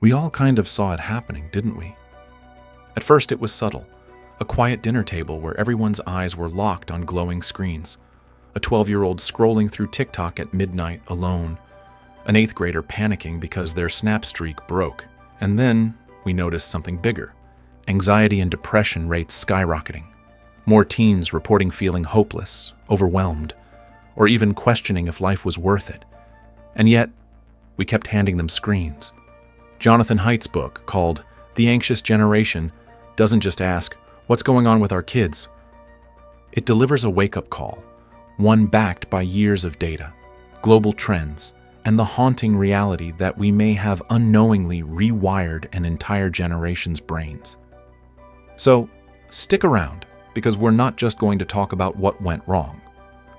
We all kind of saw it happening, didn't we? At first it was subtle, a quiet dinner table where everyone's eyes were locked on glowing screens, a 12-year-old scrolling through TikTok at midnight alone, an 8th grader panicking because their snap streak broke, and then we noticed something bigger: anxiety and depression rates skyrocketing, more teens reporting feeling hopeless, overwhelmed, or even questioning if life was worth it. And yet, we kept handing them screens. Jonathan Haidt's book, called The Anxious Generation, doesn't just ask, what's going on with our kids? It delivers a wake-up call, one backed by years of data, global trends, and the haunting reality that we may have unknowingly rewired an entire generation's brains. So, stick around, because we're not just going to talk about what went wrong.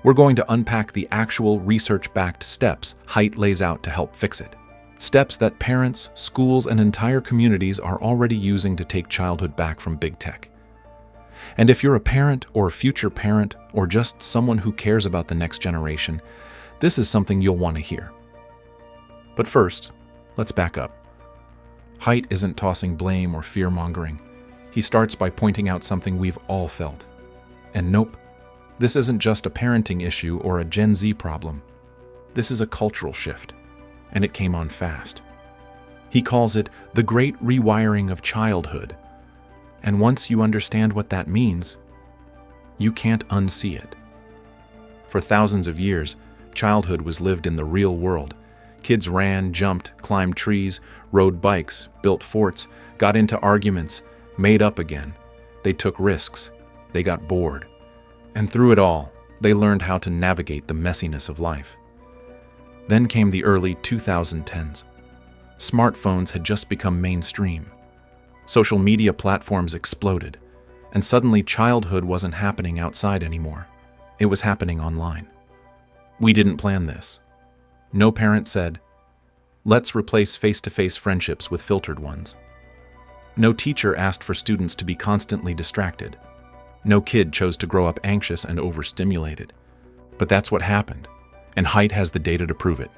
We're going to unpack the actual research-backed steps Haidt lays out to help fix it. Steps that parents, schools, and entire communities are already using to take childhood back from big tech. And if you're a parent or a future parent or just someone who cares about the next generation, this is something you'll want to hear. But first, let's back up. Haidt isn't tossing blame or fear-mongering. He starts by pointing out something we've all felt. And nope, this isn't just a parenting issue or a Gen Z problem. This is a cultural shift, and it came on fast. He calls it the great rewiring of childhood. And once you understand what that means, you can't unsee it. For thousands of years, childhood was lived in the real world. Kids ran, jumped, climbed trees, rode bikes, built forts, got into arguments, made up again. They took risks. They got bored. And through it all, they learned how to navigate the messiness of life. Then came the early 2010s. Smartphones had just become mainstream. Social media platforms exploded, and suddenly childhood wasn't happening outside anymore. It was happening online. We didn't plan this. No parent said, let's replace face-to-face friendships with filtered ones. No teacher asked for students to be constantly distracted. No kid chose to grow up anxious and overstimulated. But that's what happened, and Haidt has the data to prove it.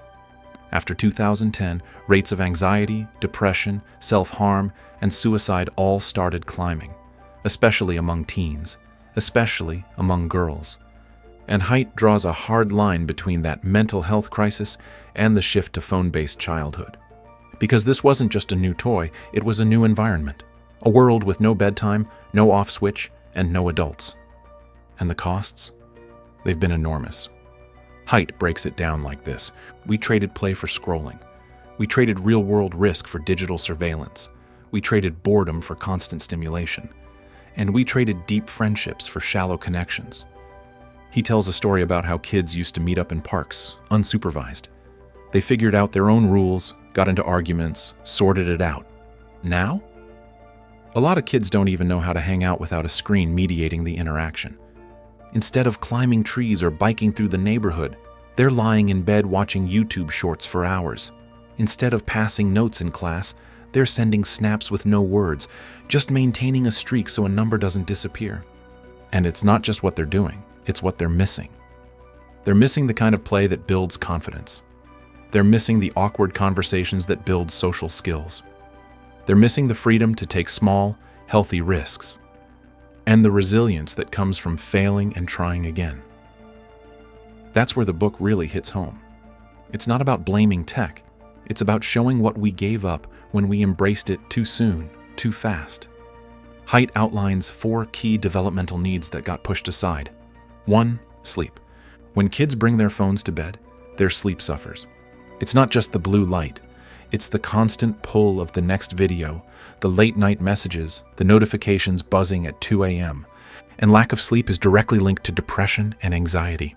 After 2010, rates of anxiety, depression, self-harm, and suicide all started climbing, especially among teens, especially among girls. And Haidt draws a hard line between that mental health crisis and the shift to phone-based childhood. Because this wasn't just a new toy, it was a new environment. A world with no bedtime, no off switch, and no adults. And the costs? They've been enormous. Haidt breaks it down like this. We traded play for scrolling. We traded real-world risk for digital surveillance. We traded boredom for constant stimulation. And we traded deep friendships for shallow connections. He tells a story about how kids used to meet up in parks, unsupervised. They figured out their own rules, got into arguments, sorted it out. Now? A lot of kids don't even know how to hang out without a screen mediating the interaction. Instead of climbing trees or biking through the neighborhood, they're lying in bed watching YouTube shorts for hours. Instead of passing notes in class, they're sending snaps with no words, just maintaining a streak so a number doesn't disappear. And it's not just what they're doing, it's what they're missing. They're missing the kind of play that builds confidence. They're missing the awkward conversations that build social skills. They're missing the freedom to take small, healthy risks, and the resilience that comes from failing and trying again. That's where the book really hits home. It's not about blaming tech. It's about showing what we gave up when we embraced it too soon, too fast. Haidt outlines 4 key developmental needs that got pushed aside. 1. Sleep. When kids bring their phones to bed, their sleep suffers. It's not just the blue light. It's the constant pull of the next video, the late-night messages, the notifications buzzing at 2 a.m., and lack of sleep is directly linked to depression and anxiety.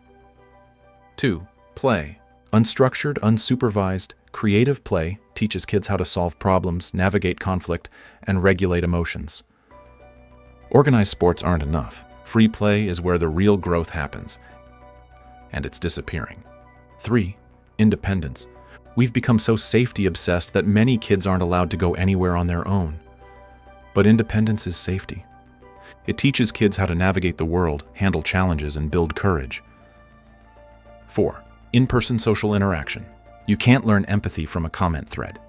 2. Play. Unstructured, unsupervised, creative play teaches kids how to solve problems, navigate conflict, and regulate emotions. Organized sports aren't enough. Free play is where the real growth happens, and it's disappearing. 3. Independence. We've become so safety-obsessed that many kids aren't allowed to go anywhere on their own. But independence is safety. It teaches kids how to navigate the world, handle challenges, and build courage. 4. In-person social interaction. You can't learn empathy from a comment thread.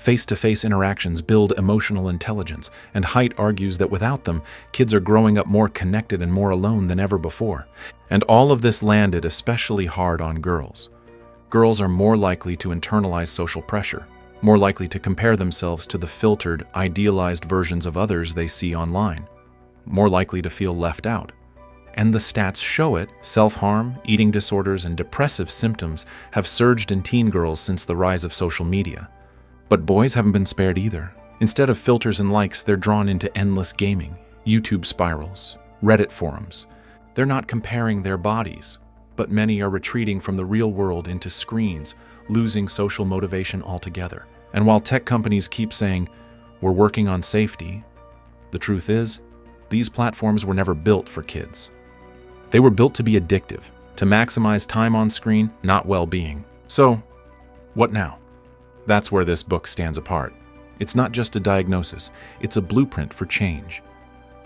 Face-to-face interactions build emotional intelligence, and Haidt argues that without them, kids are growing up more connected and more alone than ever before. And all of this landed especially hard on girls. Girls are more likely to internalize social pressure, more likely to compare themselves to the filtered, idealized versions of others they see online, more likely to feel left out. And the stats show it. Self-harm, eating disorders, and depressive symptoms have surged in teen girls since the rise of social media. But boys haven't been spared either. Instead of filters and likes, they're drawn into endless gaming, YouTube spirals, Reddit forums. They're not comparing their bodies, but many are retreating from the real world into screens, losing social motivation altogether. And while tech companies keep saying, "We're working on safety," the truth is, these platforms were never built for kids. They were built to be addictive, to maximize time on screen, not well-being. So, what now? That's where this book stands apart. It's not just a diagnosis, it's a blueprint for change.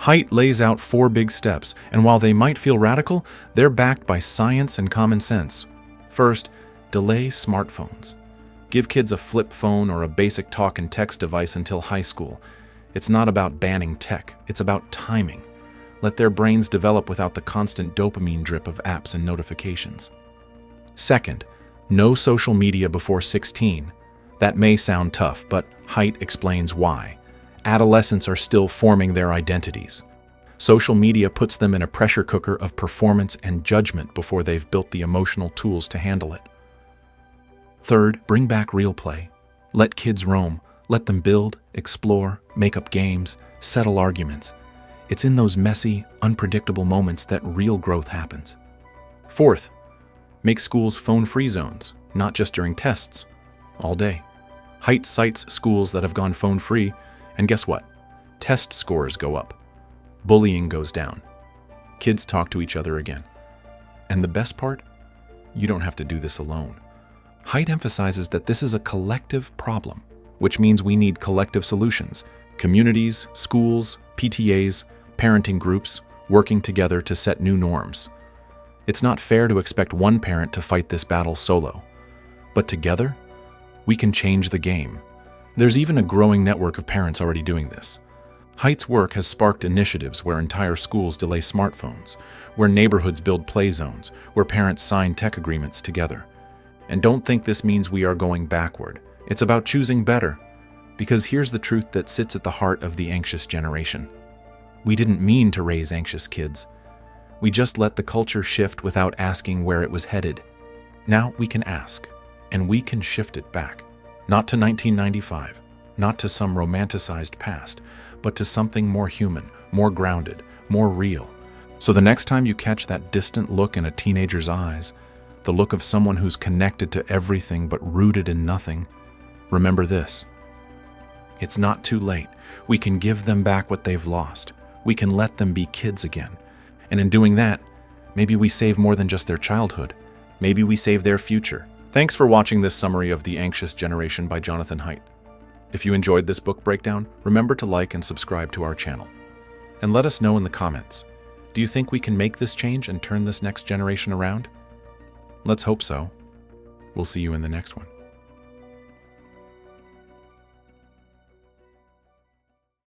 Haidt lays out 4 big steps, and while they might feel radical, they're backed by science and common sense. First, delay smartphones. Give kids a flip phone or a basic talk and text device until high school. It's not about banning tech, it's about timing. Let their brains develop without the constant dopamine drip of apps and notifications. Second, no social media before 16. That may sound tough, but Haidt explains why. Adolescents are still forming their identities. Social media puts them in a pressure cooker of performance and judgment before they've built the emotional tools to handle it. Third, bring back real play. Let kids roam. Let them build, explore, make up games, settle arguments. It's in those messy, unpredictable moments that real growth happens. Fourth, make schools phone-free zones, not just during tests, all day. Haidt cites schools that have gone phone-free, and guess what? Test scores go up. Bullying goes down. Kids talk to each other again. And the best part? You don't have to do this alone. Haidt emphasizes that this is a collective problem, which means we need collective solutions. Communities, schools, PTAs, parenting groups, working together to set new norms. It's not fair to expect one parent to fight this battle solo. But together, we can change the game. There's even a growing network of parents already doing this. Haidt's work has sparked initiatives where entire schools delay smartphones, where neighborhoods build play zones, where parents sign tech agreements together. And don't think this means we are going backward. It's about choosing better. Because here's the truth that sits at the heart of the anxious generation. We didn't mean to raise anxious kids. We just let the culture shift without asking where it was headed. Now we can ask, and we can shift it back. Not to 1995, not to some romanticized past, but to something more human, more grounded, more real. So the next time you catch that distant look in a teenager's eyes, the look of someone who's connected to everything but rooted in nothing, remember this. It's not too late. We can give them back what they've lost. We can let them be kids again. And in doing that, maybe we save more than just their childhood. Maybe we save their future. Thanks for watching this summary of The Anxious Generation by Jonathan Haidt. If you enjoyed this book breakdown, remember to like and subscribe to our channel. And let us know in the comments, do you think we can make this change and turn this next generation around? Let's hope so. We'll see you in the next one.